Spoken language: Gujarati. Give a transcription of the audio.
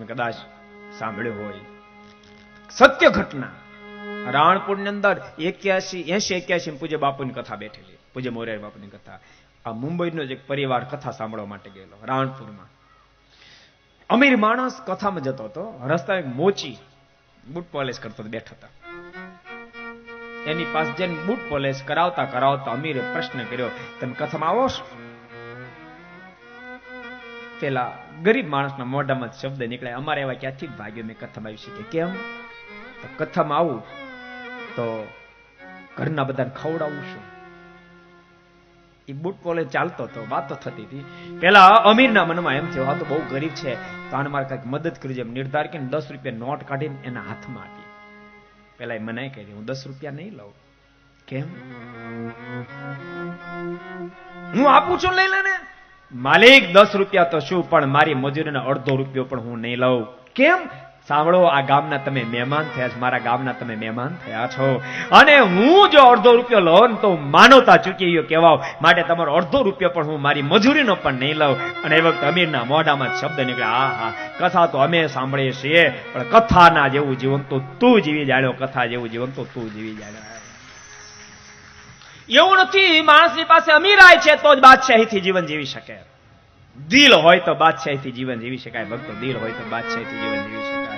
તમે કદાચ સાંભળ્યું હોય. સત્ય ઘટના. રાણપુરની અંદર 81 પૂજ્ય બાપુની કથા બેઠેલી, પૂજ્ય મોરારી બાપુની કથા. આ મુંબઈનો જ એક પરિવાર કથા સાંભળવા માટે ગયેલો રાણપુરમાં. અમીર માણસ કથામાં જતો હતો, રસ્તા એક મોચી બૂટ પોલિશ કરતો બેઠો હતા. એની પાસે જઈને બૂટ પોલિશ કરાવતા કરાવતા અમીરે પ્રશ્ન કર્યો, તમે કથામાં આવો છો? પેલા ગરીબ માણસના મોઢામાં શબ્દ નીકળે, અમારે એવા ક્યાંથી ભાગ્યો મેં કથામાં આવી શકે. કેમ? તો કથામાં આવું તો ઘરના બધાને ખવડાવું છું. એ બૂટ પોલે ચાલતો હતો, વાતો થતી હતી. પેલા અમીરના મનમાં એમ થયું, આ તો બહુ ગરીબ છે, તો આને મારે કઈક મદદ કરવી. એમ નિર્ધાર કરીને 10 રૂપિયા નોટ કાઢીને એના હાથમાં આપી. પેલા એ મનાઈ કરી, હું 10 રૂપિયા નહીં લઉં. કેમ? હું આપું છું, લઈ લે ને. માલિક 10 રૂપિયા તો શું, પણ મારી મજૂરીનો અડધો રૂપિયો પણ હું નહીં લઉં. કેમ? સાંભળો, આ ગામના તમે મહેમાન થયા છો, મારા ગામના તમે મહેમાન થયા છો, અને હું જો અડધો રૂપિયો લઉં તો માનવતા ચૂકી ગયો કહેવાય, માટે તમારો અડધો રૂપિયો પણ હું મારી મજૂરીનો પણ નહીં લઉં. અને એ વખતે અમીરના મોઢામાં શબ્દ નીકળે, હા હા, કથા તો અમે સાંભળીએ છીએ, પણ કથાના જેવું જીવન તો તું જીવી જાણ્યો, કથા જેવું જીવન તો તું જીવી જાણ્યો. એવું નથી માણસની પાસે અમીરાય છે તો જ બાદશાહીથી જીવન જીવી શકે. દિલ હોય તો બાદશાહીથી જીવન જીવી શકાય ભક્તો, દિલ હોય તો બાદશાહીથી જીવન જીવી શકાય.